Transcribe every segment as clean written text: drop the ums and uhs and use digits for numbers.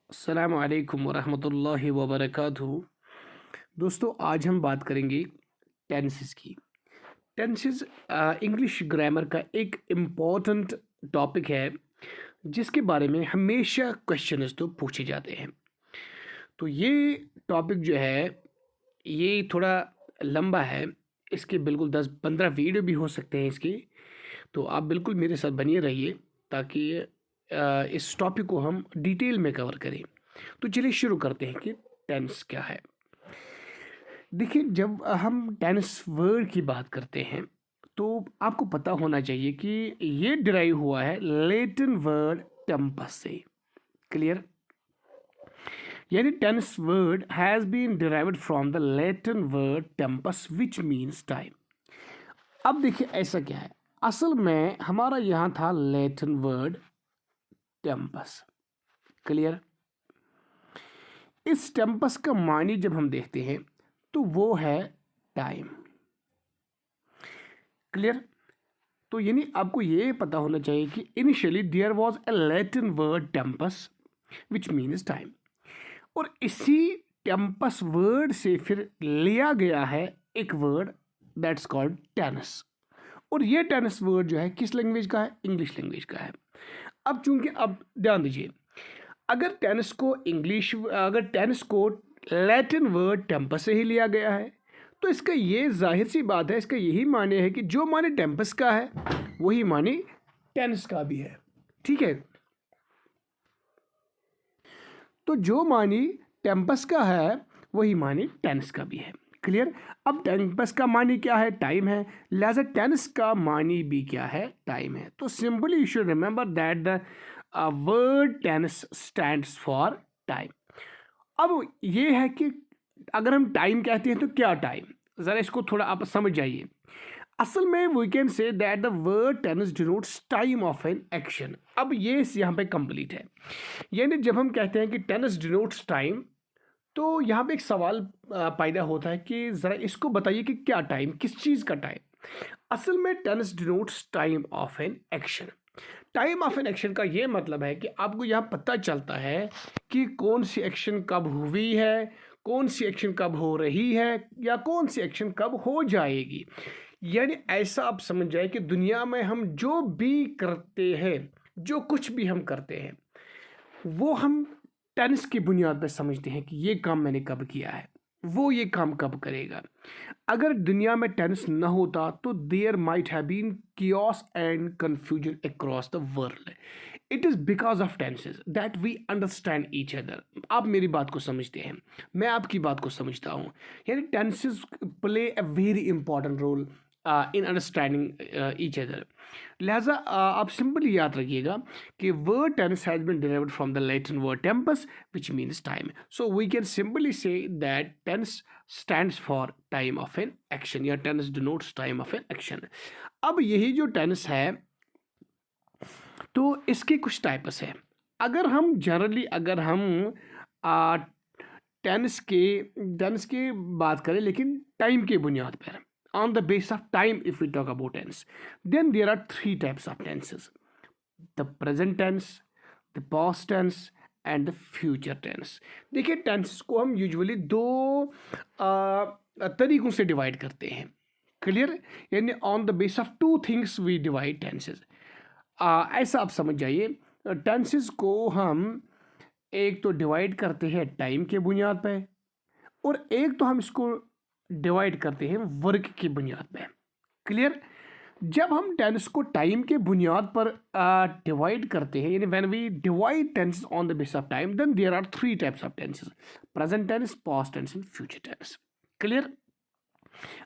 अस्सलामु अलैकुम वरहमतुल्लाहि वबरकातुहू। दोस्तों, आज हम बात करेंगे टेंसेस की। टेंसेस इंग्लिश ग्रामर का एक इम्पॉर्टेंट टॉपिक है जिसके बारे में हमेशा क्वेश्चंस तो पूछे जाते हैं। तो ये टॉपिक जो है ये थोड़ा लंबा है। इसके बिल्कुल 10-15 वीडियो भी हो सकते हैं इसकी। तो आप बिल्कुल मेरे साथ बनिए रहिए ताकि इस टॉपिक को हम डिटेल में कवर करें। तो चलिए शुरू करते हैं कि टेंस क्या है। देखिए, जब हम टेंस वर्ड की बात करते हैं तो आपको पता होना चाहिए कि ये डिराइव हुआ है लैटिन वर्ड टेम्पस से। क्लियर? यानी tense word has been derived from the Latin word tempus which means time. अब देखिए ऐसा क्या है, असल में हमारा यहाँ था लैटिन वर्ड टेम्पस। क्लियर? इस टेम्पस का मानी जब हम देखते हैं तो वो है टाइम। क्लियर? तो यानी आपको ये पता होना चाहिए कि initially there was a Latin word tempus which means time, और इसी टेम्पस वर्ड से फिर लिया गया है एक वर्ड दैट्स कॉल्ड टेनिस। और ये टेनिस वर्ड जो है किस लैंग्वेज का है? इंग्लिश लैंग्वेज का है। अब चूंकि अब ध्यान दीजिए, अगर टेनिस को लैटिन वर्ड टेम्पस से ही लिया गया है तो इसका ये जाहिर सी बात है, इसका यही माने है कि जो माने टेम्पस का है वही माने टेनिस का भी है। ठीक है? तो जो मानी टेम्पस का है वही मानी टेनिस का भी है। क्लियर? अब टेम्पस का मानी क्या है? टाइम है। लिहाजा टेनिस का मानी भी क्या है? टाइम है। तो simply you should remember that the word tennis stands for time. अब ये है कि अगर हम टाइम कहते हैं तो क्या टाइम, ज़रा इसको थोड़ा आप समझ जाइए। असल में we can say that the word tense denotes time of an action. अब ये यहाँ पे कंप्लीट है। यानी जब हम कहते हैं कि टेनिस डिनोट्स टाइम, तो यहाँ पे एक सवाल पैदा होता है कि ज़रा इसको बताइए कि क्या टाइम, किस चीज़ का टाइम। असल में tennis denotes time of an action. Time of an action का ये मतलब है कि आपको यहाँ पता चलता है कि कौन सी एक्शन कब हुई है, कौन सी एक्शन कब हो रही है, या कौन सी एक्शन कब हो जाएगी। यानी ऐसा आप समझ जाए कि दुनिया में हम जो भी करते हैं, जो कुछ भी हम करते हैं, वो हम टेंस की बुनियाद पर समझते हैं कि ये काम मैंने कब किया है, वो ये काम कब करेगा। अगर दुनिया में टेंस न होता तो there might have been chaos and confusion across the world. It is because of tenses that we understand each other. आप मेरी बात को समझते हैं, मैं आपकी बात को समझता हूँ। यानी tenses play a very important role in understanding each other. लिहाजा आप सिंपली याद रखिएगा कि word tense has been derived from the Latin word tempus which means time. So we can simply say that tense stands for time of an action, या tense denotes time of an action. अब यही जो tense है तो इसके कुछ types हैं। अगर हम टेंस के बात करें लेकिन टाइम के बुनियाद पर, on the basis of time, if we talk about tense, then there are three types of tenses: the present tense, the past tense and the future tense. देखिए, टेंसेस को हम यूजुअली दो तरीकों से डिवाइड करते हैं। क्लियर? यानी on the base of two things we divide tenses. ऐसा आप समझ जाइए, टेंसेस को हम एक तो डिवाइड करते हैं टाइम के बुनियाद पे, और एक तो हम इसको डिवाइड करते हैं वर्क की बुनियाद पे। क्लियर? जब हम टेंस को टाइम के बुनियाद पर डिवाइड करते हैं, यानी when we divide tense on the base of time, then there are three types of tenses: present tense, past tense and future tense. Clear?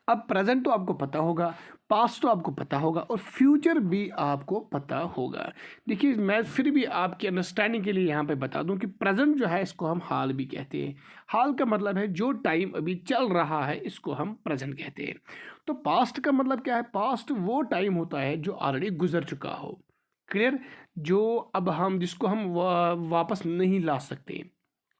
अब प्रेजेंट तो आपको पता होगा, पास्ट तो आपको पता होगा, और फ्यूचर भी आपको पता होगा। देखिए, मैं फिर भी आपकी अंडरस्टैंडिंग के लिए यहाँ पे बता दूँ कि प्रेजेंट जो है इसको हम हाल भी कहते हैं। हाल का मतलब है जो टाइम अभी चल रहा है, इसको हम प्रेजेंट कहते हैं। तो पास्ट का मतलब क्या है? पास्ट वो टाइम होता है जो ऑलरेडी गुजर चुका हो। क्लियर? जो अब हम जिसको हम वापस नहीं ला सकते।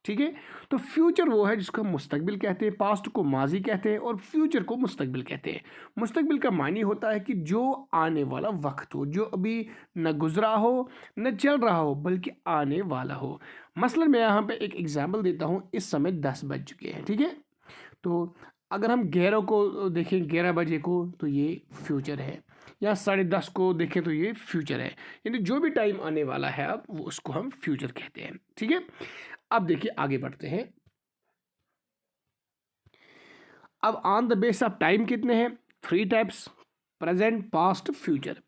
ठीक है। तो फ्यूचर वो है जिसको हम मुस्तकबिल कहते हैं, पास्ट को माजी कहते हैं और फ्यूचर को मुस्तकबिल कहते हैं। मुस्तकबिल का मानी होता है कि जो आने वाला वक्त हो, जो अभी न गुजरा हो न चल रहा हो बल्कि आने वाला हो। मसलन मैं यहाँ पे एक एग्जांपल देता हूँ, इस समय 10 बज चुके हैं, ठीक है। तो अगर हम 11 को देखें, 11 बजे को, तो ये फ्यूचर है, या 10:30 को देखें तो ये फ्यूचर है। यानी जो भी टाइम आने वाला है अब वो उसको हम फ्यूचर कहते हैं, ठीक है। अब देखिए आगे बढ़ते हैं। अब on the base of time कितने हैं? 3 टाइप्स, प्रेजेंट, पास्ट, फ्यूचर।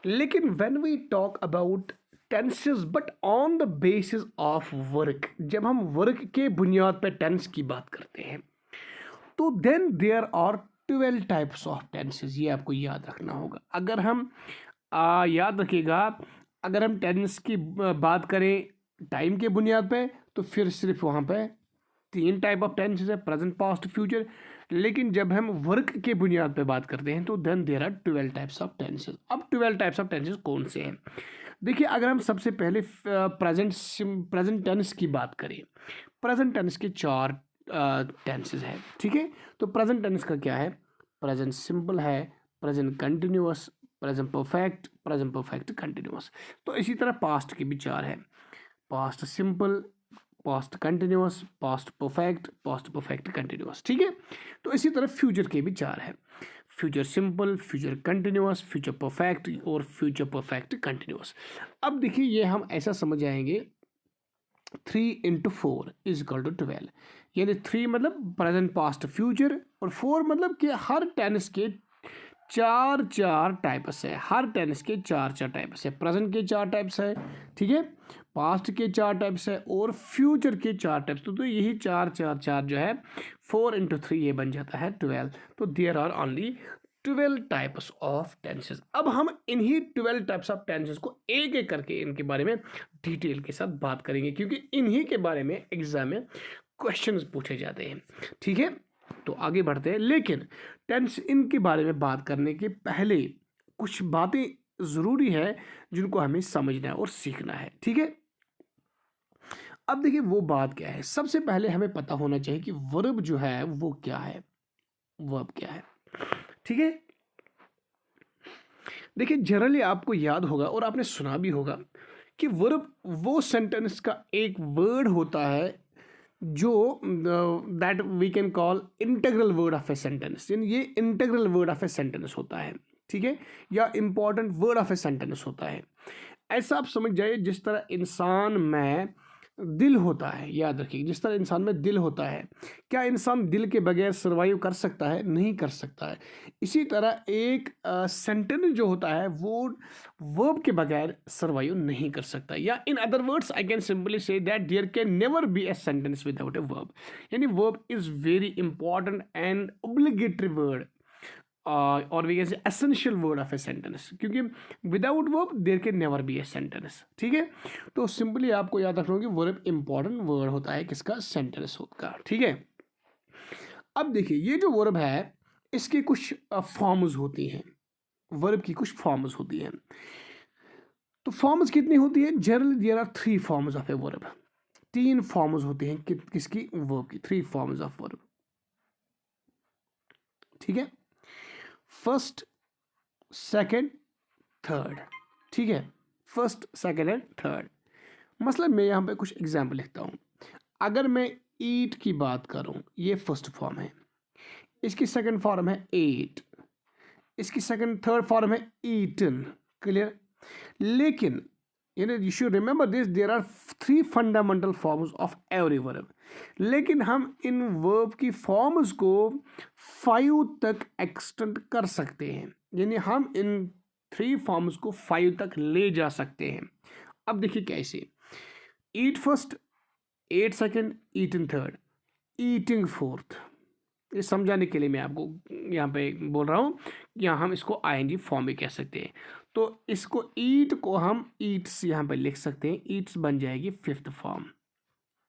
लेकिन when we talk about tenses but on the basis of work, जब हम वर्क के बुनियाद पर टेंस की बात करते हैं तो then there are 12 types of tenses. ये आपको याद रखना होगा। अगर हम याद रखिएगा, अगर हम टेंस की बात करें टाइम के बुनियाद पे तो फिर सिर्फ वहाँ पे 3 टाइप ऑफ टेंसेस है, प्रेजेंट, पास्ट, फ्यूचर। लेकिन जब हम वर्क के बुनियाद पे बात करते हैं तो then there are 12 types of tenses. अब 12 टाइप्स ऑफ टेंसेस कौन से हैं? देखिए, अगर हम सबसे पहले प्रेजेंट टेंस की बात करें, प्रेजेंट टेंस के 4 टेंसेस है, ठीक है। तो प्रेजेंट टेंस का क्या है? प्रेजेंट सिंपल है, present continuous, present perfect continuous. तो इसी तरह पास्ट के भी 4 है, past simple, past continuous, past perfect continuous, ठीक है। तो इसी तरह फ्यूचर के भी 4 है, future simple, future continuous, future perfect और फ्यूचर परफेक्ट कंटिन्यूअस। अब देखिए, ये हम ऐसा समझ आएंगे, 3 × 4 = 12। यानी 3 मतलब प्रेजेंट, पास्ट, फ्यूचर, और 4 मतलब कि हर टेंस के 4 टाइप्स है, हर टेंस के 4 टाइप्स है। प्रेजेंट के 4 टाइप्स है, ठीक है, पास्ट के 4 टाइप्स है और फ्यूचर के 4 टाइप्स। तो यही 4 जो है 4 × 3 ये बन जाता है 12। तो there are only 12 types of tenses. अब हम इन्हीं 12 टाइप्स ऑफ टेंसेस को एक एक करके इनके बारे में डिटेल के साथ बात करेंगे, क्योंकि इन्हीं के बारे में एग्जाम में क्वेश्चंस पूछे जाते हैं, ठीक है। तो आगे बढ़ते हैं, लेकिन टेंस इनके बारे में बात करने के पहले कुछ बातें ज़रूरी है जिनको हमें समझना है और सीखना है, ठीक है। अब देखिए वो बात क्या है, सबसे पहले हमें पता होना चाहिए कि वर्ब जो है वो क्या है, वर्ब क्या है, ठीक है। देखिए जनरली आपको याद होगा और आपने सुना भी होगा कि वर्ब वो सेंटेंस का एक वर्ड होता है जो that we can call integral word of a sentence. यानी ये integral word of a sentence होता है, ठीक है, या important word of a sentence होता है। ऐसा आप समझ जाइए जिस तरह इंसान में दिल होता है, याद रखिए, जिस तरह इंसान में दिल होता है, क्या इंसान दिल के बगैर सर्वाइव कर सकता है? नहीं कर सकता है। इसी तरह एक सेंटेंस जो होता है वो वर्ब के बगैर सर्वाइव नहीं कर सकता। या in other words I can simply say that there can never be a sentence without a verb. यानी verb is very important and obligatory word और we can say essential word of a sentence, क्योंकि without verb there can never be a sentence, ठीक है। तो simply आपको याद रखना होगा कि वर्ब इंपॉर्टेंट वर्ड होता है किसका? सेंटेंस का, ठीक है। अब देखिए ये जो वर्ब है इसके कुछ फॉर्म्स होती हैं, वर्ब की कुछ फॉर्म्स होती हैं। तो फॉर्म्स कितनी होती है? Generally there are 3 forms of a verb. 3 forms होती हैं किसकी? वर्ब की। 3 फॉर्म्स ऑफ वर्ब, ठीक है। फर्स्ट, सेकंड, थर्ड, ठीक है, फर्स्ट, सेकंड एंड थर्ड। मतलब मैं यहाँ पे कुछ एग्जाम्पल लिखता हूँ। अगर मैं ईट की बात करूँ, ये फर्स्ट फॉर्म है, इसकी सेकंड फॉर्म है एट, इसकी थर्ड फॉर्म है ईटन, क्लियर। लेकिन you should remember this, there are 3 fundamental forms of every verb. लेकिन हम इन वर्ब की फॉर्म्स को 5 तक एक्सटेंड कर सकते हैं, यानी हम इन 3 फॉर्म्स को 5 तक ले जा सकते हैं। अब देखिए कैसे, eat first, ate second, eaten third, eating fourth. ये समझाने के लिए मैं आपको यहाँ पे बोल रहा हूँ, यहाँ हम इसको आईएनजी फॉर्म में कह सकते हैं। तो इसको ईट को हम ईट्स यहाँ पे लिख सकते हैं, ईट्स बन जाएगी 5th फॉर्म,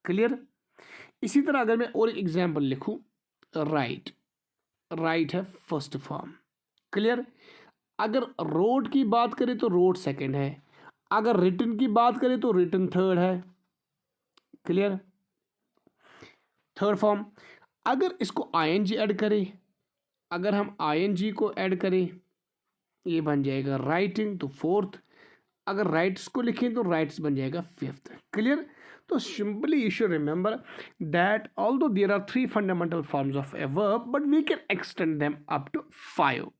क्लियर। इसी तरह अगर मैं और एग्जाम्पल लिखूँ, राइट, राइट है फर्स्ट फॉर्म, क्लियर। अगर रोड की बात करें तो रोड सेकंड है, अगर रिटन की बात करें तो रिटन थर्ड है, क्लियर। थर्ड फॉर्म, अगर इसको आईएनजी ऐड करें, अगर हम आईएनजी को ऐड करें ये बन जाएगा राइटिंग, तो फोर्थ। अगर राइट्स को लिखें तो राइट्स बन जाएगा फिफ्थ। क्लियर? तो simply you should remember that although there are 3 fundamental forms of a verb but we can extend them up to 5,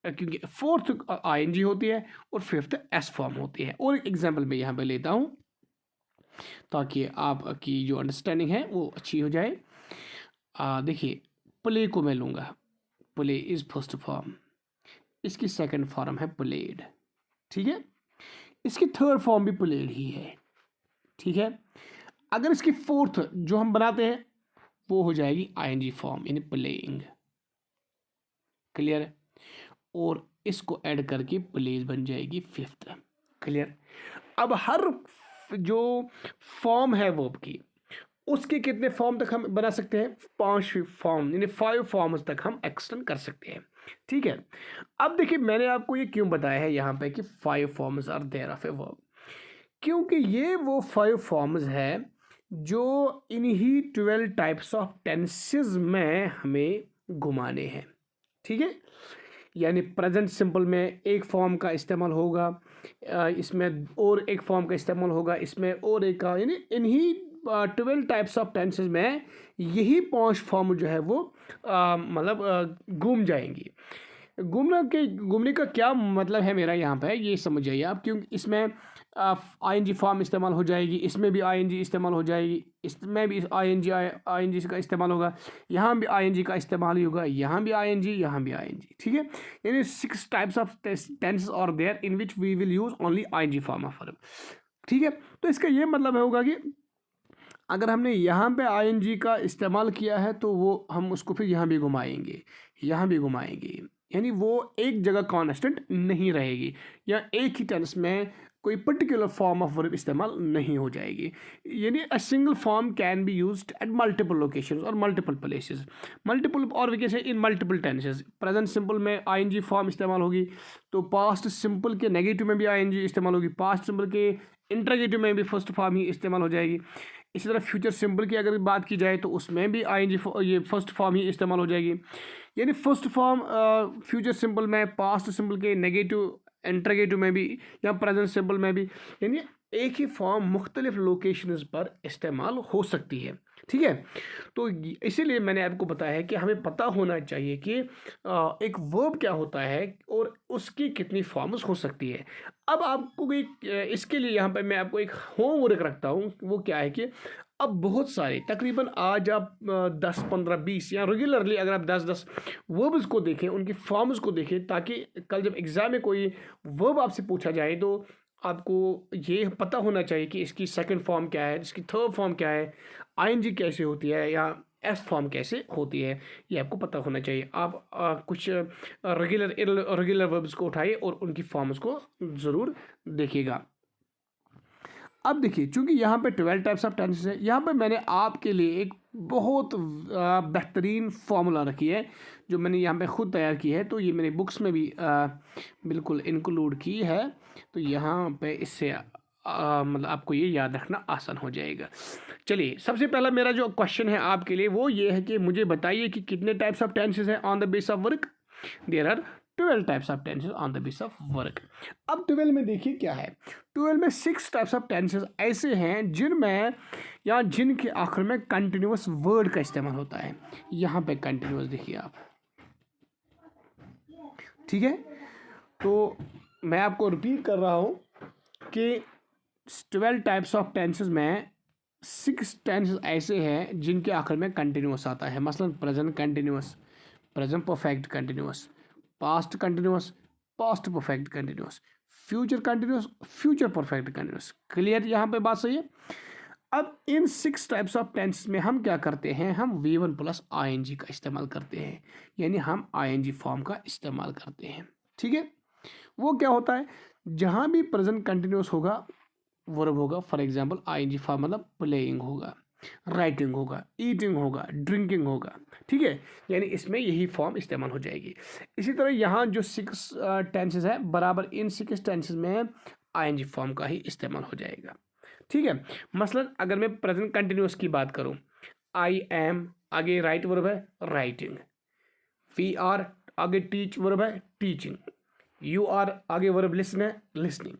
क्योंकि फोर्थ आईएनजी होती है और फिफ्थ एस फॉर्म होती है। और एक एग्जांपल मैं यहाँ पे लेता हूँ ताकि आपकी जो अंडरस्टैंडिंग है वो अच्छी हो जाए। देखिए, प्ले को मैं लूँगा, प्ले इज़ फर्स्ट फॉर्म, इसकी सेकंड फॉर्म है प्लेड, ठीक है, इसकी थर्ड फॉर्म भी प्लेड ही है, ठीक है। अगर इसकी फोर्थ जो हम बनाते हैं वो हो जाएगी आईएनजी फॉर्म यानी प्लेइंग। क्लियर? और इसको ऐड करके प्लेज बन जाएगी फिफ्थ। क्लियर? अब हर जो फॉर्म है वर्ब की उसके कितने फॉर्म तक हम बना सकते हैं? 5 फॉर्म यानी 5 फॉर्म्स तक हम एक्सटेंड कर सकते हैं, ठीक है। अब देखिए, मैंने आपको ये क्यों बताया है यहाँ पे कि 5 forms are there of a verb, क्योंकि ये वो 5 फॉर्म्स है जो इन्हीं 12 टाइप्स ऑफ टेंसेस में हमें घुमाने हैं, ठीक है। यानी प्रेजेंट सिंपल में एक फॉर्म का इस्तेमाल होगा, इसमें और एक फॉर्म का इस्तेमाल होगा, इसमें और एक का, यानी इन्हीं 12 टाइप्स ऑफ टेंसेस में यही 5 फॉर्म जो है वो मतलब घूम जाएंगी। घूमने का क्या मतलब है मेरा यहाँ पे, ये समझ जाइए आप, क्योंकि इसमें आईएनजी फॉर्म इस्तेमाल हो जाएगी, इसमें भी आईएनजी इस्तेमाल हो जाएगी, इसमें भी आईएनजी का इस्तेमाल होगा, यहाँ भी आईएनजी का इस्तेमाल ही होगा, यहाँ भी आईएनजी, यहाँ भी आईएनजी, ठीक है। यानी 6 types of tenses are there in which we will use only ING form of verb, ठीक है। तो इसका ये मतलब होगा कि अगर हमने यहाँ पे आईएनजी का इस्तेमाल किया है तो वो हम उसको फिर यहाँ भी घुमाएंगे, यहाँ भी घुमाएंगे, यानी वो एक जगह कांस्टेंट नहीं रहेगी, या एक ही टेंस में कोई पर्टिकुलर फॉर्म ऑफ वर्ब इस्तेमाल नहीं हो जाएगी। यानी a single form can be used at multiple locations और मल्टीपल प्लेसेस, मल्टीपल, और we can say in multiple tenses. Present simple में आईएनजी फॉर्म इस्तेमाल होगी तो पास्ट सिंपल के नेगेटिव में भी आईएनजी इस्तेमाल होगी, पास्ट सिंपल के इंटरोगेटिव में भी फर्स्ट फॉर्म ही इस्तेमाल हो जाएगी। इसी तरह फ्यूचर सिंपल की अगर बात की जाए तो उसमें भी आईएनजी ये फर्स्ट फॉर्म ही इस्तेमाल हो जाएगी। यानी फर्स्ट फॉर्म फ्यूचर सिंपल में, पास्ट सिंपल के नेगेटिव इंटरोगेटिव में भी, या प्रेजेंट सिंपल में भी, यानी एक ही फॉर्म मुख्तलिफ लोकेशंस पर इस्तेमाल हो सकती है, ठीक है। तो इसीलिए मैंने आपको बताया है कि हमें पता होना चाहिए कि एक वर्ब क्या होता है और उसकी कितनी फॉर्म्स हो सकती है। अब आपको इसके लिए यहाँ पे मैं आपको एक होमवर्क रखता हूँ, वो क्या है कि अब बहुत सारे, तकरीबन आज आप 10, 15, 20 या रेगुलरली अगर आप 10 वर्ब्स को देखें, उनकी फॉर्म्स को देखें, ताकि कल जब एग्ज़ाम में कोई वर्ब आपसे पूछा जाए तो आपको ये पता होना चाहिए कि इसकी सेकंड फॉर्म क्या है, इसकी थर्ड फॉर्म क्या है, आईएनजी कैसे होती है, या एस फॉर्म कैसे होती है, ये आपको पता होना चाहिए। आप कुछ रेगुलर वर्ब्स को उठाइए और उनकी फॉर्म्स को ज़रूर देखिएगा। अब देखिए, चूंकि यहाँ पे 12 टाइप्स ऑफ टेंसेस है, यहाँ पे मैंने आपके लिए एक बहुत बेहतरीन फार्मूला रखी है जो मैंने यहाँ पे ख़ुद तैयार की है, तो ये मैंने बुक्स में भी बिल्कुल इंक्लूड की है। तो यहाँ पे इससे मतलब आपको ये याद रखना आसान हो जाएगा। चलिए, सबसे पहला मेरा जो क्वेश्चन है आपके लिए वो ये है कि मुझे बताइए कि कितने टाइप्स ऑफ टेंसेस हैं on the base of work. There are 12 types of tenses on the base of work. अब 12 में देखिए क्या है, 12 में 6 टाइप्स ऑफ टेंसेस ऐसे हैं जिनमें या जिनके आखिर में कंटिन्यूस वर्ड का इस्तेमाल होता है। यहाँ पे कंटिन्यूस देखिए आप, ठीक है। तो मैं आपको रिपीट कर रहा हूँ कि 12 टाइप्स ऑफ टेंसेस में 6 टेंसेस ऐसे हैं जिनके आखिर में कंटिन्यूस आता है। मसलन present continuous, present perfect continuous, past continuous, past perfect continuous, future continuous, future perfect continuous. Clear? यहाँ पे बात सही है। अब इन 6 टाइप्स ऑफ टेंस में हम क्या करते हैं, हम V1 प्लस आईएनजी का इस्तेमाल करते हैं, यानी हम आईएनजी फॉर्म का इस्तेमाल करते हैं, ठीक है। वो क्या होता है, जहाँ भी प्रेजेंट कंटिन्यूस होगा वर्ब होगा, फॉर एग्जांपल आईएनजी फॉर्म मतलब प्लेइंग होगा, राइटिंग होगा, ईटिंग होगा, ड्रिंकिंग होगा, ठीक है। यानी इसमें यही फॉर्म इस्तेमाल हो जाएगी। इसी तरह यहाँ जो 6 टेंसेस है, बराबर इन 6 टेंसेस में आईएनजी फॉर्म का ही इस्तेमाल हो जाएगा, ठीक है। मसलन अगर मैं प्रेजेंट कंटिन्यूस की बात करूँ, आई एम आगे राइट वर्ब है राइटिंग, वी आर आगे टीच वर्ब है टीचिंग, यू आर आगे वर्ब लिसन है लिसनिंग,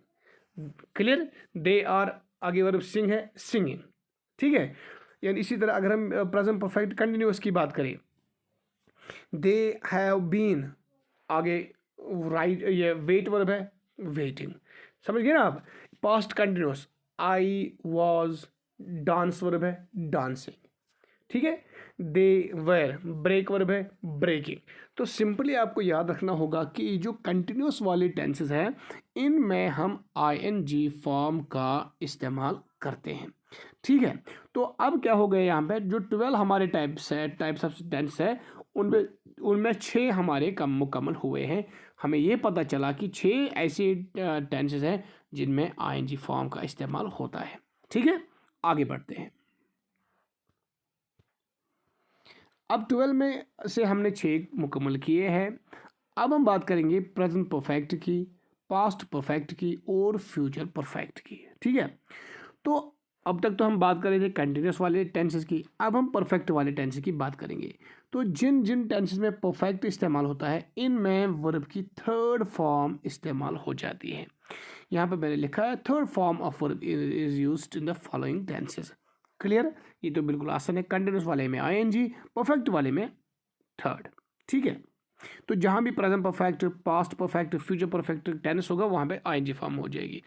क्लियर। दे आर आगे वर्ब सिंग है सिंगिंग, ठीक है। यानी इसी तरह अगर हम प्रेजेंट परफेक्ट कंटिन्यूअस की बात करें, दे हैव बीन आगे राइट ये वेट वर्ब है वेटिंग, समझ गए ना आप। Past continuous I was dance verb है डांसिंग, ठीक है। दे वेर ब्रेक वर्ब है ब्रेकिंग। तो सिंपली आपको याद रखना होगा कि जो कंटिन्यूस वाले टेंसेस हैं इनमें हम आईएनजी फॉर्म का इस्तेमाल करते हैं, ठीक है। तो अब क्या हो गया यहाँ पे जो 12 हमारे टाइप्स ऑफ टेंस है उनमें उनमें 6 हमारे कम मुकम्मल हुए हैं। हमें ये पता चला कि 6 ऐसे टेंसेस हैं जिनमें आईएनजी फॉर्म का इस्तेमाल होता है, ठीक है। आगे बढ़ते हैं। अब 12 में से हमने 6 मुकम्मल किए हैं। अब हम बात करेंगे प्रेजेंट परफेक्ट की, पास्ट परफेक्ट की और फ्यूचर परफेक्ट की, ठीक है। तो अब तक तो हम बात कर रहे थे कंटिन्यूस वाले टेंसेस की, अब हम परफेक्ट वाले टेंसेस की बात करेंगे। तो जिन जिन टेंसेस में परफेक्ट इस्तेमाल होता है इनमें वर्ब की थर्ड फॉर्म इस्तेमाल हो जाती है। यहाँ पे मैंने लिखा है third form of verb is used in the following tenses, clear. ये तो बिल्कुल आसान है, कंटिन्यूस वाले में आईएनजी, परफेक्ट वाले में थर्ड, ठीक है। तो जहाँ भी present perfect, past perfect, future perfect tense होगा वहाँ पे आईएनजी फॉर्म हो जाएगी।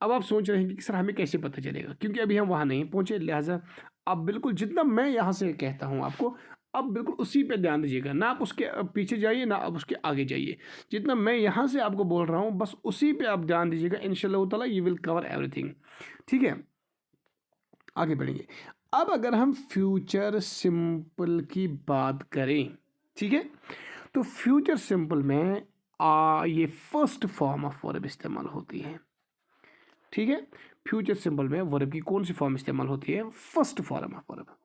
अब आप सोच रहे हैं कि सर हमें कैसे पता चलेगा, क्योंकि अभी हम वहाँ नहीं पहुँचे, लिहाजा आप बिल्कुल जितना मैं यहाँ से कहता हूँ आपको अब बिल्कुल उसी पे ध्यान दीजिएगा, ना आप उसके पीछे जाइए ना आप उसके आगे जाइए। जितना मैं यहाँ से आपको बोल रहा हूँ बस उसी पे आप ध्यान दीजिएगा, इंशाल्लाह ताला यू विल कवर एवरीथिंग, ठीक है। आगे बढ़ेंगे। अब अगर हम फ्यूचर सिंपल की बात करें, ठीक है, तो फ्यूचर सिंपल में ये फर्स्ट फॉर्म ऑफ वर्ब इस्तेमाल होती है, ठीक है। फ्यूचर सिंपल में वर्ब की कौन सी फॉर्म इस्तेमाल होती है, फर्स्ट फॉर्म ऑफ वर्ब,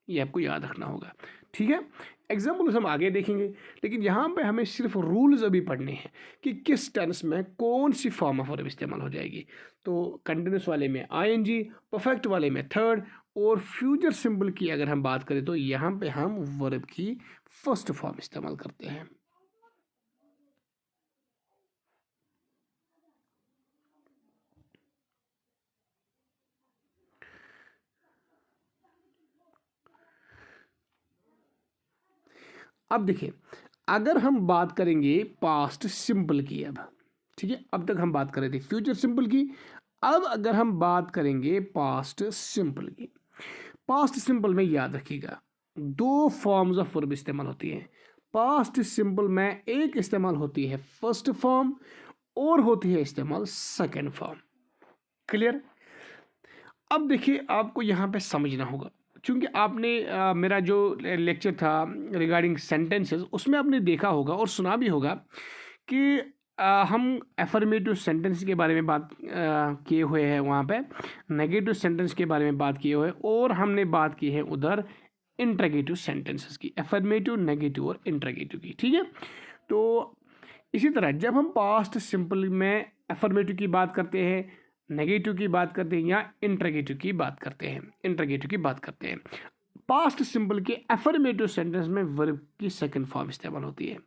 ये आपको याद रखना होगा, ठीक है। एग्जाम्पल्स हम आगे देखेंगे, लेकिन यहाँ पे हमें सिर्फ रूल्स अभी पढ़ने हैं कि किस टेंस में कौन सी फॉर्म ऑफ वर्ब इस्तेमाल हो जाएगी। तो कंटिन्यूस वाले में आईएनजी, परफेक्ट वाले में थर्ड, और फ्यूचर सिंपल की अगर हम बात करें तो यहाँ पे हम वर्ब की फर्स्ट फॉर्म इस्तेमाल करते हैं। अब देखिए, अगर हम बात करेंगे पास्ट सिंपल की, अब ठीक है, अब तक हम बात कर रहे थे फ्यूचर सिंपल की, अब अगर हम बात करेंगे पास्ट सिंपल की। पास्ट सिंपल में याद रखिएगा 2 फॉर्म्स ऑफ वर्ब इस्तेमाल होती है। पास्ट सिंपल में एक इस्तेमाल होती है फर्स्ट फॉर्म और होती है इस्तेमाल सेकंड फॉर्म, क्लियर। अब देखिए आपको यहाँ पे समझना होगा, क्योंकि आपने मेरा जो लेक्चर था रिगार्डिंग सेंटेंसेस उसमें आपने देखा होगा और सुना भी होगा कि हम एफर्मेटिव सेंटेंस के बारे में बात किए हुए हैं, वहाँ पे नेगेटिव सेंटेंस के बारे में बात किए हुए, और हमने बात की है उधर इंट्रोगेटिव सेंटेंसेस की, एफर्मेटिव, नेगेटिव और इंट्रोगेटिव की, ठीक है। तो इसी तरह जब हम पास्ट सिंपल में एफर्मेटिव की बात करते हैं, नेगेटिव की बात करते हैं या इंट्रोगेटिव की बात करते हैं, पास्ट सिंपल के एफर्मेटिव सेंटेंस में वर्ब की सेकंड फॉर्म इस्तेमाल होती है,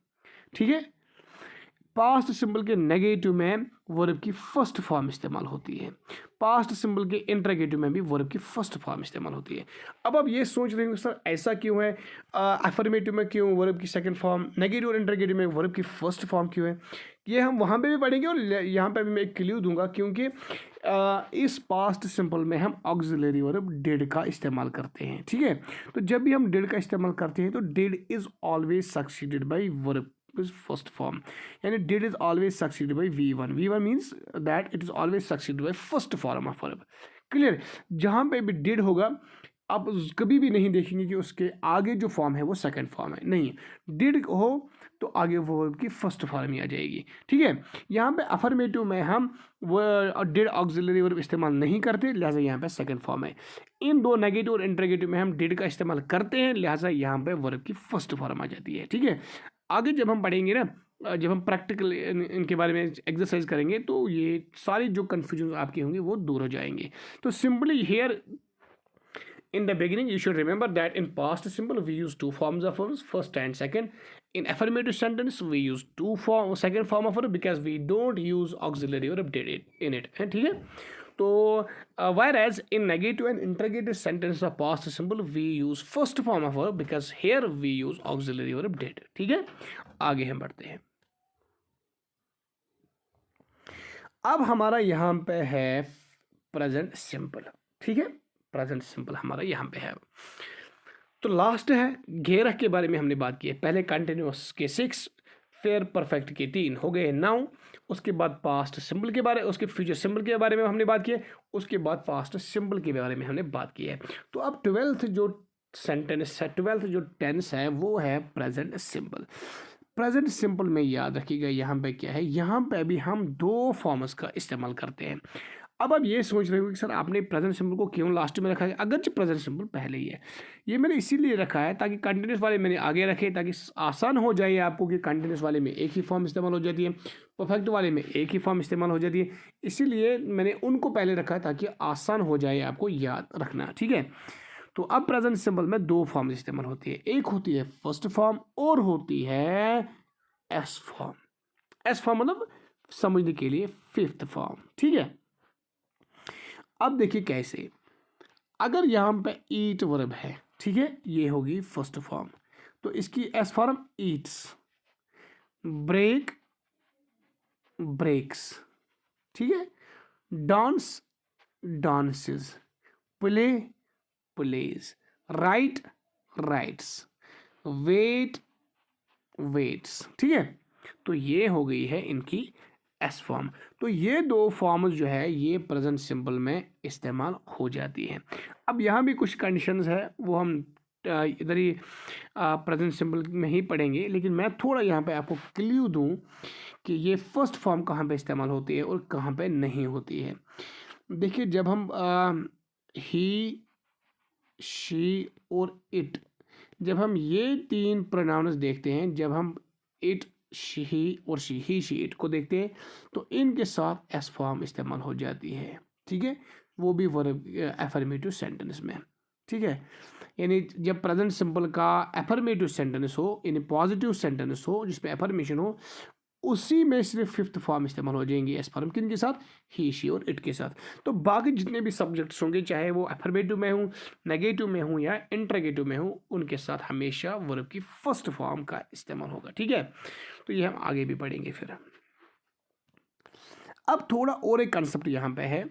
ठीक है। पास्ट सिंपल के नेगेटिव में वर्ब की फर्स्ट फॉर्म इस्तेमाल होती है, पास्ट सिंपल के इंट्रोगेटिव में भी वर्ब की फर्स्ट फॉर्म इस्तेमाल होती है। अब आप ये सोच रहे होंगे सर ऐसा क्यों है, एफर्मेटिव में क्यों वर्ब की सेकंड फॉर्म, नेगेटिव और इंट्रोगेटिव में वर्ब की फर्स्ट फॉर्म क्यों है, ये हम वहाँ पे भी पढ़ेंगे और यहाँ पे भी मैं एक क्लू दूंगा, क्योंकि इस पास्ट सिंपल में हम ऑक्सिलरी वर्ब डिड का इस्तेमाल करते हैं, ठीक है। तो जब भी हम डिड का इस्तेमाल करते हैं तो did is always succeeded by verb first form, यानी did is always succeeded by V1 means that it is always succeeded by first form of verb, clear. जहाँ पे भी did होगा आप कभी भी नहीं देखेंगे कि उसके आगे जो फॉर्म है वो सेकंड फॉर्म है, नहीं, डिड हो तो आगे वो वर्ब की फर्स्ट फॉर्म ही आ जाएगी, ठीक है। यहाँ पे अफर्मेटिव में हम वो डिड ऑक्सिलरी वर्ब इस्तेमाल नहीं करते, लिहाजा यहाँ पे सेकंड फॉर्म है। इन दो नेगेटिव और इंट्रोगेटिव में हम डिड का इस्तेमाल करते हैं, लिहाजा यहाँ पे वर्ब की फर्स्ट फॉर्म आ जाती है, ठीक है। आगे जब हम पढ़ेंगे ना, जब हम प्रैक्टिकल इनके बारे में एक्सरसाइज करेंगे तो ये सारी जो कन्फ्यूजन आपकी होंगी वो दूर हो जाएंगे। तो simply here In the beginning, you should remember that in past simple we use two forms of verbs, first and second. In affirmative sentence we use second form of verb because we don't use auxiliary verb in it. है ठीक है. तो whereas in negative and interrogative sentence of past simple we use first form of verb because here we use auxiliary verb did. ठीक है, आगे हम बढ़ते हैं. अब हमारा यहाँ पे है प्रेजेंट सिंपल. ठीक है, प्रेजेंट सिंपल हमारा यहाँ पे है. तो लास्ट है घेरा के बारे में हमने बात की है. पहले कंटिन्यूअस के 6, फिर परफेक्ट के 3 हो गए 9. उसके बाद पास्ट सिंपल के बारे, उसके फ्यूचर सिंपल के बारे में हमने बात की है. उसके बाद पास्ट सिंपल के बारे में हमने बात की है. तो अब 12th जो सेंटेंस है, 12th जो टेंस है वो है प्रेजेंट सिंपल. प्रेजेंट सिंपल में याद रखिएगा यहाँ पे क्या है, यहाँ पे भी हम दो फॉर्म्स का इस्तेमाल करते हैं. अब आप ये सोच रहे हो कि सर आपने प्रेजेंट सिंपल को क्यों लास्ट में रखा है, अगरचे प्रेजेंट सिंपल पहले ही है. ये मैंने इसीलिए रखा है ताकि कंटिन्यूस वाले मैंने आगे रखे ताकि आसान हो जाए आपको कि कंटिन्यूस वाले में एक ही फॉर्म इस्तेमाल हो जाती है, परफेक्ट वाले में एक ही फॉर्म इस्तेमाल हो जाती है. इसीलिए मैंने उनको पहले रखा है ताकि आसान हो जाए आपको याद रखना. ठीक है, तो अब प्रेजेंट सिंपल में दो फॉर्म इस्तेमाल होती है. एक होती है फर्स्ट फॉर्म और होती है एस फॉर्म. एस फॉर्म मतलब समझने के लिए फिफ्थ फॉर्म. ठीक है, अब देखिए कैसे. अगर यहाँ पे ईट वर्ब है, ठीक है, ये होगी फर्स्ट फॉर्म. तो इसकी S form eats, break breaks. ठीक है, dance dances, play plays, write writes, wait waits. ठीक है, तो ये हो गई है इनकी एस फॉर्म. तो ये दो फॉर्म्स जो है ये प्रेजेंट सिंपल में इस्तेमाल हो जाती है. अब यहाँ भी कुछ कंडीशंस है वो हम इधर ही प्रेजेंट सिंपल में ही पढ़ेंगे, लेकिन मैं थोड़ा यहाँ पे आपको क्ल्यू दूँ कि ये फर्स्ट फॉर्म कहाँ पे इस्तेमाल होती है और कहाँ पे नहीं होती है. देखिए, जब हम ही, शी और इट, जब हम ये तीन प्रोनाउंस देखते हैं, जब हम इट, शी और शी इट को देखते हैं तो इनके साथ एस फॉर्म इस्तेमाल हो जाती है. ठीक है, वो भी वर्ब एफर्मेटिव सेंटेंस में. ठीक है, यानी जब प्रेजेंट सिंपल का एफर्मेटिव सेंटेंस हो, यानी पॉजिटिव सेंटेंस हो जिसमें एफर्मेशन हो, उसी में सिर्फ फिफ्थ फॉर्म इस्तेमाल हो जाएंगी एस फॉर्म. किन के साथ, ही, शी और इट के साथ. तो बाकी जितने भी सब्जेक्ट्स होंगे चाहे वो एफर्मेटिव में हूँ, नेगेटिव में हूँ या इंटरोगेटिव में हूँ, उनके साथ हमेशा वर्ब की फर्स्ट फॉर्म का इस्तेमाल होगा. ठीक है, तो ये हम आगे भी पढ़ेंगे. फिर अब थोड़ा और एक कंसेप्ट यहाँ पे है,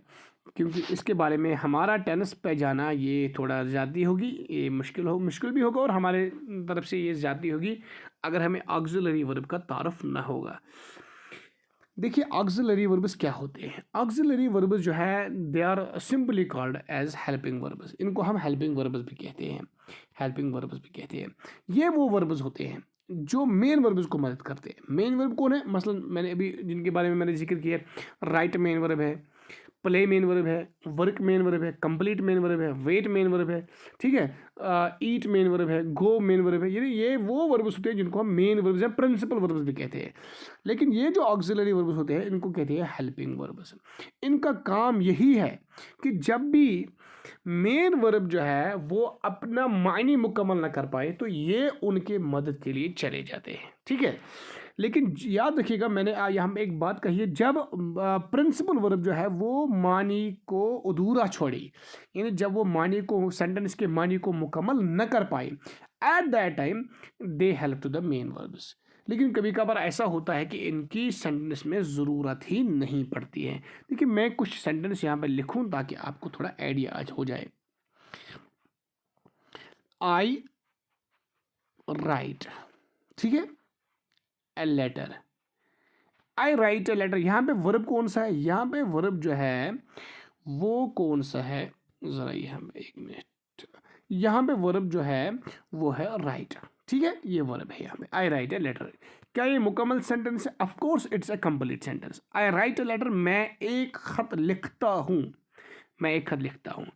क्योंकि इसके बारे में हमारा टेंस पे जाना ये थोड़ा ज़्यादा होगी, ये मुश्किल भी होगा और हमारे तरफ से ये ज़्यादा होगी अगर हमें ऑक्सिलरी वर्ब का तारुफ ना होगा. देखिए, ऑक्सिलरी वर्ब्स क्या होते हैं. ऑक्सिलरी वर्ब्स जो है they are simply called as helping verbs. इनको हम हेल्पिंग वर्ब्स भी कहते हैं, हेल्पिंग वर्ब्स भी कहते हैं. ये वो वर्ब्स होते हैं जो मेन वर्ब्स को मदद करते हैं. मेन वर्ब कौन है, मसलन मैंने अभी जिनके बारे में मैंने जिक्र किया, राइट मेन वर्ब है, प्ले मेन वर्ब है, वर्क मेन वर्ब है, कंप्लीट मेन वर्ब है, वेट मेन वर्ब है. ठीक है, ईट मेन वर्ब है, गो मेन वर्ब है. ये वो वर्ब्स होते हैं जिनको हम मेन वर्ब्स या प्रिंसिपल वर्ब्स भी कहते हैं. लेकिन ये जो ऑक्सिलरी वर्ब्स होते हैं इनको कहते हैं हेल्पिंग वर्ब्स. इनका काम यही है कि जब भी मेन वर्ब जो है वो अपना मायने मुकम्मल ना कर पाए तो ये उनके मदद के लिए चले जाते हैं. ठीक है, लेकिन याद रखिएगा मैंने यहाँ पे एक बात कही है, जब प्रिंसिपल वर्ब जो है वो मानी को अधूरा छोड़े, यानी जब वो मानी को, सेंटेंस के मानी को मुकम्मल न कर पाए, at that time they help to the main verbs. लेकिन कभी कभार ऐसा होता है कि इनकी सेंटेंस में ज़रूरत ही नहीं पड़ती है. देखिए, मैं कुछ सेंटेंस यहाँ पे लिखूँ ताकि आपको थोड़ा आइडिया हो जाए. आई राइट, ठीक है, a letter. I write a letter. यहाँ पे वर्ब कौन सा है, यहाँ पे वर्ब जो है वो कौन सा है, ज़रा यहाँ पे एक मिनट, यहाँ पे वर्ब जो है वो है राइट. ठीक है, ये वर्ब है यहाँ पे, आई राइट ए लेटर. क्या ये मुकम्मल सेंटेंस है? Of course it's a complete sentence. I write a letter, मैं एक खत लिखता हूँ, मैं एक खत लिखता हूँ.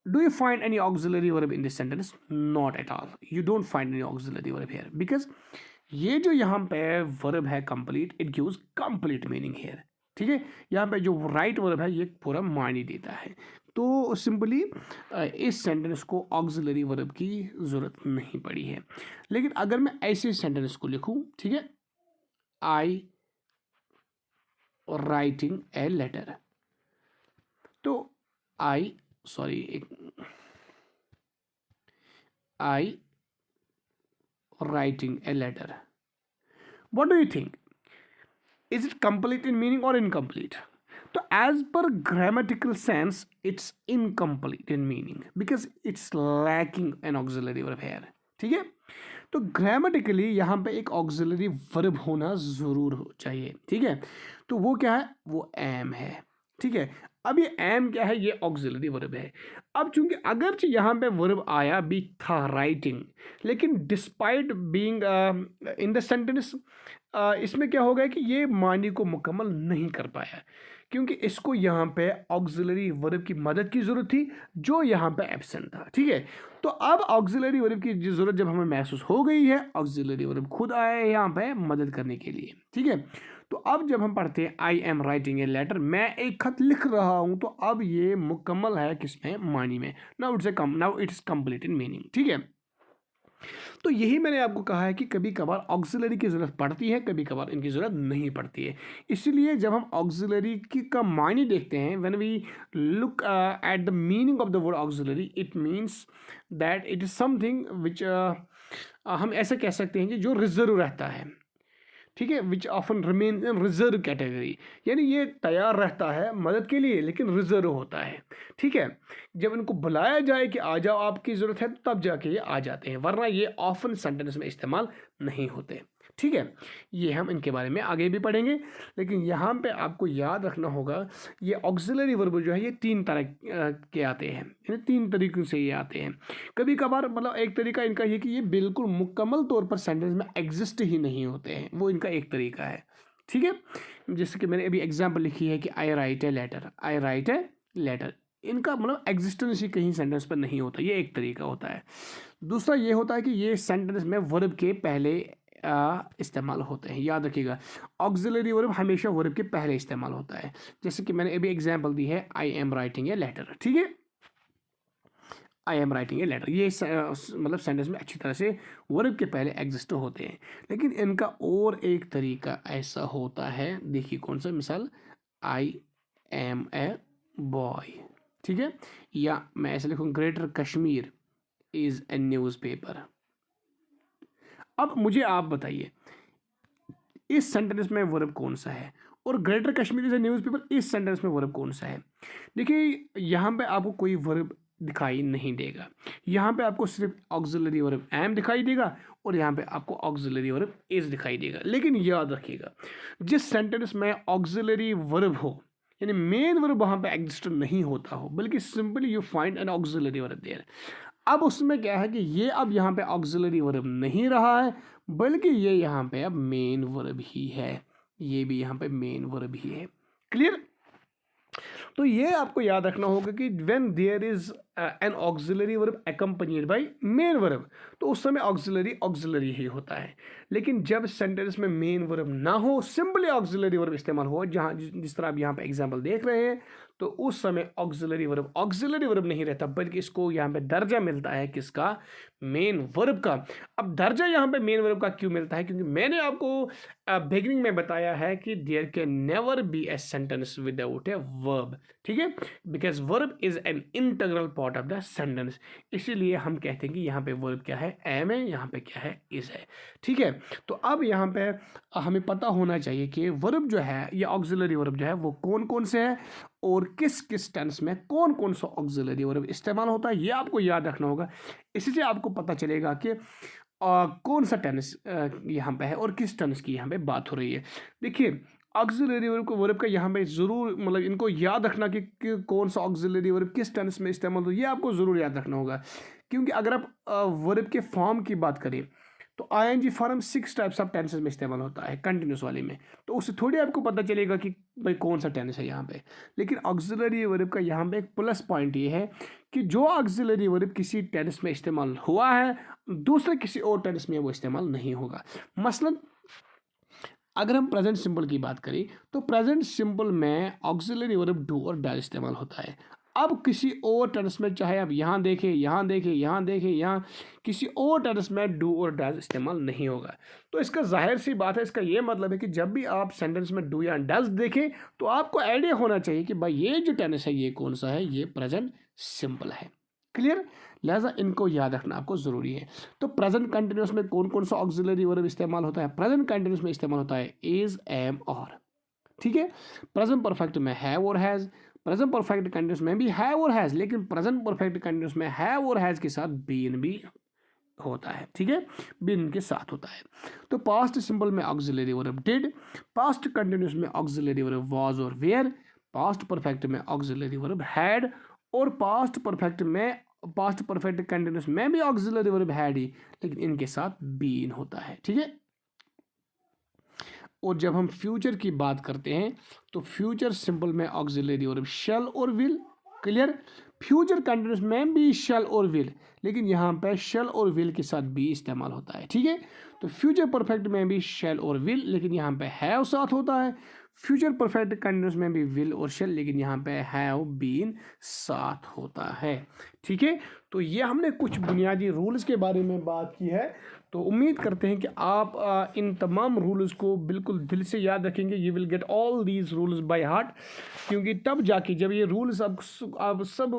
Do you find any auxiliary verb in this sentence? Not at all. You don't find any auxiliary verb here because ये जो यहाँ पे वर्ब है complete, it gives complete meaning here. ठीक है, यहाँ पे जो राइट वर्ब है ये पूरा मायने देता है. तो सिंपली इस सेंटेंस को ऑक्सिलरी वर्ब की ज़रूरत नहीं पड़ी है। लेकिन अगर मैं ऐसे सेंटेंस को लिखूं, ठीक है, आई राइटिंग ए लेटर, तो आई writing a letter. What do you think? Is it complete in meaning or incomplete? So as per grammatical sense, it's incomplete in meaning because it's lacking an auxiliary verb here. ठीक है, तो grammatically यहाँ पे एक auxiliary verb होना ज़रूर हो चाहिए। ठीक है, तो वो क्या है, वो एम है। ठीक है, अब ये एम क्या है, ये ऑक्सिलरी वर्ब है। अब चूंकि अगरचे यहाँ पे वर्ब आया भी था राइटिंग, लेकिन despite being in the sentence, इसमें क्या हो गया कि ये मानी को मुकम्मल नहीं कर पाया, क्योंकि इसको यहाँ पे ऑक्सिलरी वर्ब की मदद की ज़रूरत थी जो यहाँ पे एब्सेंट था। ठीक है, तो अब ऑक्सिलरी वर्ब की ज़रूरत जब हमें महसूस हो गई है, ऑक्सिलरी वर्ब खुद आया है यहाँ पे मदद करने के लिए। ठीक है, तो अब जब हम पढ़ते हैं I am writing a letter, मैं एक खत लिख रहा हूँ, तो अब ये मुकम्मल है किसमें, मानी में। Now it's complete in meaning. ठीक है, तो यही मैंने आपको कहा है कि कभी कभार ऑक्सिलरी की ज़रूरत पड़ती है, कभी कभार इनकी ज़रूरत नहीं पड़ती है। इसलिए जब हम ऑक्सिलरी की का मायने देखते हैं, when we look at the meaning of the word auxiliary, it means that it is something which हम ऐसा कह सकते हैं कि जो रिजर्व रहता है। ठीक है, which often remain in reserve category, यानी ये तैयार रहता है मदद के लिए लेकिन रिजर्व होता है। ठीक है, जब इनको बुलाया जाए कि आ जाओ आपकी ज़रूरत है, तो तब जाके ये आ जाते हैं, वरना ये ऑफन सेंटेंस में इस्तेमाल नहीं होते। ठीक है, ये हम इनके बारे में आगे भी पढ़ेंगे, लेकिन यहाँ पे आपको याद रखना होगा ये ऑक्सिलरी वर्ब जो है ये तीन तरह के आते हैं, यानी तीन तरीक़ों से ये आते हैं। कभी कभार मतलब एक तरीका इनका ये कि ये बिल्कुल मुकम्मल तौर पर सेंटेंस में एग्जिस्ट ही नहीं होते हैं, वो इनका एक तरीका है। ठीक है, जैसे कि मैंने अभी एग्जाम्पल लिखी है कि आई राइट ए लेटर, इनका मतलब एग्जिस्टेंस ही कहीं सेंटेंस पर नहीं होता, ये एक तरीका होता है। दूसरा ये होता है कि ये सेंटेंस में वर्ब के पहले इस्तेमाल होते हैं। याद रखिएगा, ऑक्सिलरी वर्ब हमेशा वर्ब के पहले इस्तेमाल होता है, जैसे कि मैंने अभी एग्जांपल दी है I am writing a letter. ठीक है, I am writing a letter, ये मतलब सेंटेंस में अच्छी तरह से वर्ब के पहले एग्जिस्ट होते हैं। लेकिन इनका और एक तरीका ऐसा होता है, देखिए कौन सा, मिसाल आई एम ए बॉय। ठीक है, या मैं ऐसे लिखूँ greater Kashmir is a newspaper. अब मुझे आप बताइए इस सेंटेंस में वर्ब कौन सा है, और greater Kashmir is a newspaper इस सेंटेंस में वर्ब कौन सा है। देखिए यहाँ पे आपको कोई वर्ब दिखाई नहीं देगा, यहाँ पे आपको सिर्फ ऑक्सिलरी वर्ब एम दिखाई देगा और यहाँ पे आपको ऑक्सिलरी वर्ब इज दिखाई देगा। लेकिन याद रखिएगा, जिस सेंटेंस में ऑक्सिलरी वर्ब हो, यानी मेन वर्ब वहाँ पे एग्जिस्ट नहीं होता हो, बल्कि simply you find an auxiliary verb there, अब उसमें क्या है कि ये अब यहाँ पे ऑक्सिलरी वर्ब नहीं रहा है, बल्कि ये यहाँ पे अब मेन वर्ब ही है, ये भी यहाँ पे मेन वर्ब ही है। क्लियर, तो ये आपको याद रखना होगा कि when there is an auxiliary verb accompanied by main verb, तो उस समय ऑक्सिलरी ही होता है। लेकिन जब सेंटेंस में मेन वर्ब ना हो, सिंपली ऑक्सिलरी वर्ब इस्तेमाल हो, जहाँ जिस तरह आप यहाँ पे एग्जांपल देख रहे हैं, तो उस समय ऑक्सिलरी वर्ब नहीं रहता, बल्कि इसको यहाँ पे दर्जा मिलता है किसका, मेन वर्ब का। अब दर्जा यहाँ पे मेन वर्ब का क्यों मिलता है, क्योंकि मैंने आपको बिगिनिंग में बताया है कि there can never be a sentence without a verb. ठीक है, because verb is an integral part of the sentence, इसीलिए हम कहते हैं कि यहाँ पे वर्ब क्या है, एम है, यहाँ पे क्या है, इज है। ठीक है, तो अब यहाँ पे हमें पता होना चाहिए कि वर्ब जो है या ऑक्सिलरी वर्ब जो है वो कौन कौन से है और किस किस टेंस में कौन कौन सा ऑक्सिलरी वर्ब इस्तेमाल होता है, ये आपको याद रखना होगा। इसी से आपको पता चलेगा कि कौन सा टेंस यहाँ पे है और किस टेंस की यहाँ पे बात हो रही है। देखिए ऑक्सिलरी वर्ब का यहाँ पे ज़रूर मतलब इनको याद रखना कि कौन सा ऑक्सिलरी वर्ब किस टेंस में इस्तेमाल हो, ये आपको ज़रूर याद रखना होगा। क्योंकि अगर आप वर्ब के फॉर्म की बात करें तो ING form 6 types of tenses में इस्तेमाल होता है कंटिन्यूस वाले में, तो उससे थोड़ी आपको पता चलेगा कि भाई कौन सा टेंस है यहाँ पे। लेकिन ऑक्सिलरी वर्ब का यहाँ पे एक प्लस पॉइंट ये है कि जो ऑक्सिलरी वर्ब किसी टेंस में इस्तेमाल हुआ है, दूसरे किसी और टेंस में वो इस्तेमाल नहीं होगा। मसलन अगर हम प्रेजेंट सिंपल की बात करें तो प्रेजेंट सिंपल में ऑक्सिलरी वर्ब डू और डज इस्तेमाल होता है। अब किसी और टेंस में चाहे आप यहाँ देखें, यहाँ देखें, यहाँ देखें, यहाँ किसी और टेंस में डू और डज इस्तेमाल नहीं होगा। तो इसका जाहिर सी बात है, इसका ये मतलब है कि जब भी आप सेंटेंस में डू या डज देखें तो आपको आइडिया होना चाहिए कि भाई ये जो टेंस है ये कौन सा है, ये प्रेजेंट सिंपल है। क्लियर? लिहाजा इनको याद रखना आपको ज़रूरी है। तो प्रेजेंट कंटिन्यूस में कौन कौन सा ऑक्सिलरी वर्ब इस्तेमाल होता है? प्रेजेंट कंटिन्यूस में इस्तेमाल होता है इज, एम और। ठीक है, प्रेजेंट परफेक्ट में हैव और हैज़, प्रेजेंट परफेक्ट कंटिन्यूस में भी हैव और हैज़, लेकिन प्रेजेंट परफेक्ट कंटिन्यूस में हैव और हैज़ के साथ बीन भी होता है। ठीक है, बीन के साथ होता है। तो पास्ट सिंपल में auxiliary verb did, past continuous में ऑक्सिलरी वर्ब वाज और वेयर, पास्ट परफेक्ट में ऑक्सिलरी वर्ब हैड, और पास्ट परफेक्ट कंटिन्यूस में भी ऑक्सिलरी वर्ब हैड ही, लेकिन इनके साथ बीन होता है। ठीक है, और जब हम फ्यूचर की बात करते हैं तो फ्यूचर सिंपल में ऑक्सिलरी वर्ब शैल और विल। क्लियर? फ्यूचर कंटिन्यूस में भी शैल और विल, लेकिन यहाँ पे शैल और विल के साथ बी इस्तेमाल होता है। ठीक है, तो फ्यूचर परफेक्ट में भी शैल और विल, लेकिन यहाँ पे हैव साथ होता है। फ्यूचर परफेक्ट कंटिन्यूस में भी विल और शैल, लेकिन यहाँ पे हैव बीन साथ होता है। ठीक है, तो ये हमने कुछ बुनियादी रूल्स के बारे में बात की है। तो उम्मीद करते हैं कि आप इन तमाम रूल्स को बिल्कुल दिल से याद रखेंगे। You will get all these rules by heart, क्योंकि तब जाके जब ये रूल्स आप सब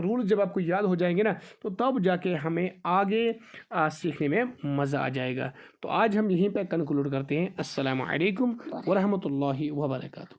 रूल्स जब आपको याद हो जाएंगे ना, तो तब जाके हमें आगे सीखने में मज़ा आ जाएगा। तो आज हम यहीं पे कंक्लूड करते हैं। अस्सलामु अलैकुम व रहमतुल्लाहि व बरकातहू।